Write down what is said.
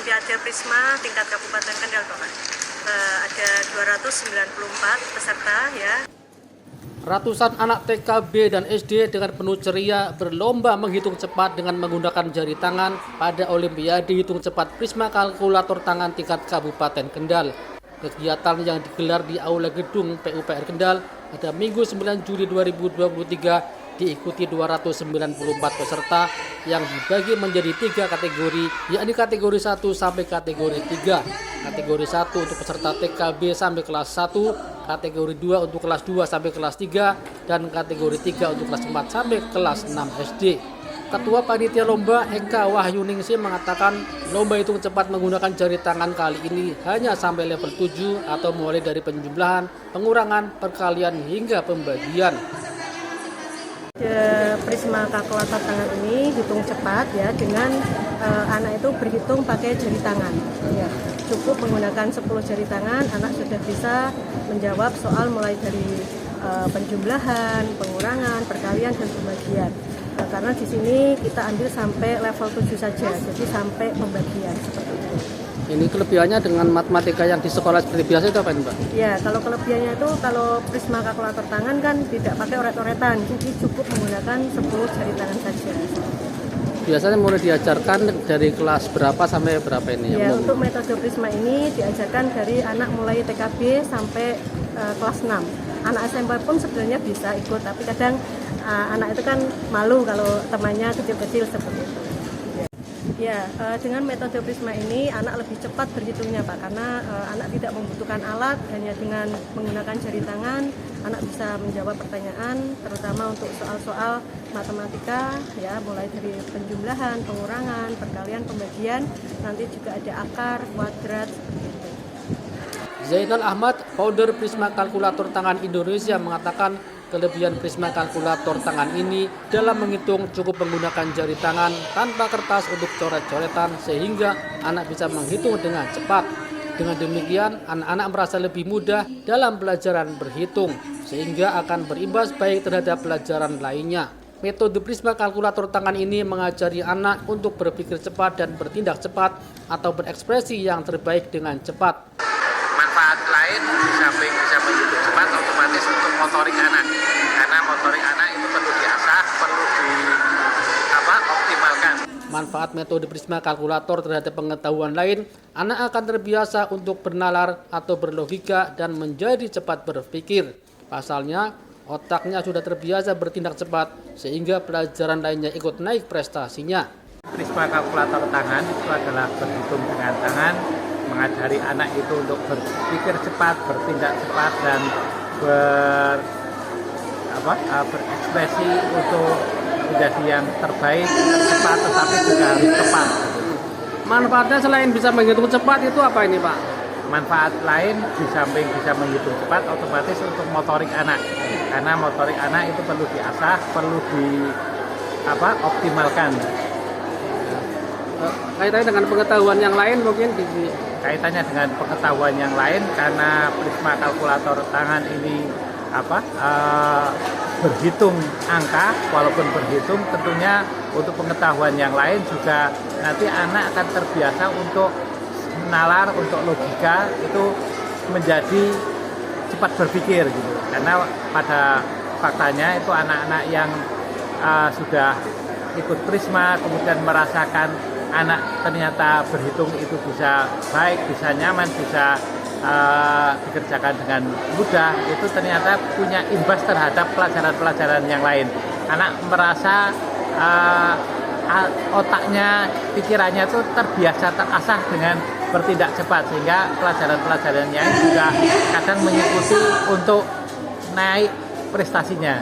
Olimpiade Prisma tingkat Kabupaten Kendal, Bapak. Ada 294 peserta ya. Ratusan anak TK, B, dan SD dengan penuh ceria berlomba menghitung cepat dengan menggunakan jari tangan pada Olimpiade Hitung Cepat Prisma Kalkulator Tangan tingkat Kabupaten Kendal. Kegiatan yang digelar di Aula Gedung PUPR Kendal pada Minggu 9 Juli 2023 diikuti 294 peserta yang dibagi menjadi 3 kategori, yakni kategori 1 sampai kategori 3. Kategori 1 untuk peserta TKB sampai kelas 1, kategori 2 untuk kelas 2 sampai kelas 3, dan kategori 3 untuk kelas 4 sampai kelas 6 SD. Ketua Panitia Lomba Eka Wahyuningsi mengatakan lomba hitung cepat menggunakan jari tangan kali ini hanya sampai level 7 atau mulai dari penjumlahan, pengurangan, perkalian hingga pembagian. Prisma kalkulator tangan ini hitung cepat ya, dengan anak itu berhitung pakai jari tangan ya. Cukup menggunakan 10 jari tangan, anak sudah bisa menjawab soal mulai dari penjumlahan, pengurangan, perkalian, dan pembagian. Karena di sini kita ambil sampai level 7 saja, jadi sampai pembagian seperti itu. Ini kelebihannya dengan matematika yang di sekolah seperti biasa itu apa ini, Mbak? Ya, kalau kelebihannya itu kalau Prisma kalkulator tangan kan tidak pakai oret-oretan, jadi cukup menggunakan 10 jari tangan saja. Biasanya mulai diajarkan dari kelas berapa sampai berapa ini? Ya, untuk metode Prisma ini diajarkan dari anak mulai TKB sampai kelas 6. Anak SMP pun sebenarnya bisa ikut, tapi kadang anak itu kan malu kalau temannya kecil-kecil seperti itu. Ya, dengan metode Prisma ini anak lebih cepat berhitungnya, Pak, karena anak tidak membutuhkan alat, hanya dengan menggunakan jari tangan anak bisa menjawab pertanyaan, terutama untuk soal-soal matematika ya, mulai dari penjumlahan, pengurangan, perkalian, pembagian, nanti juga ada akar, kuadrat seperti itu. Zainal Ahmad, founder Prisma Kalkulator Tangan Indonesia, mengatakan kelebihan Prisma Kalkulator Tangan ini dalam menghitung cukup menggunakan jari tangan tanpa kertas untuk coret-coretan sehingga anak bisa menghitung dengan cepat. Dengan demikian, anak-anak merasa lebih mudah dalam pelajaran berhitung sehingga akan berimbas baik terhadap pelajaran lainnya. Metode Prisma Kalkulator Tangan ini mengajari anak untuk berpikir cepat dan bertindak cepat atau berekspresi yang terbaik dengan cepat. Manfaat lain di samping bisa menghitung cepat, otomatis untuk motorik anak, karena motorik anak itu perlu diasah, perlu dioptimalkan. Manfaat metode Prisma Kalkulator terhadap pengetahuan lain, anak akan terbiasa untuk bernalar atau berlogika dan menjadi cepat berpikir. Pasalnya, otaknya sudah terbiasa bertindak cepat sehingga pelajaran lainnya ikut naik prestasinya. Prisma Kalkulator Tangan itu adalah berhitung dengan tangan, mengajari anak itu untuk berpikir cepat, bertindak cepat, dan berekspresi untuk menjadi yang terbaik, cepat, tetapi juga harus tepat. Manfaatnya selain bisa menghitung cepat itu apa ini, Pak? Manfaat lain di samping bisa menghitung cepat, otomatis untuk motorik anak, karena motorik anak itu perlu diasah, perlu dioptimalkan. Kaitannya dengan pengetahuan yang lain mungkin Kaitannya dengan pengetahuan yang lain, karena Prisma Kalkulator Tangan ini berhitung angka, walaupun berhitung tentunya untuk pengetahuan yang lain juga nanti anak akan terbiasa untuk nalar, untuk logika itu menjadi cepat berpikir gitu. Karena pada faktanya itu anak-anak yang sudah ikut Prisma kemudian merasakan anak ternyata berhitung itu bisa baik, bisa nyaman, bisa dikerjakan dengan mudah, itu ternyata punya imbas terhadap pelajaran-pelajaran yang lain. Anak merasa otaknya, pikirannya itu terbiasa, terasah dengan bertindak cepat, sehingga pelajaran-pelajaran yang juga kadang mengikuti untuk naik prestasinya.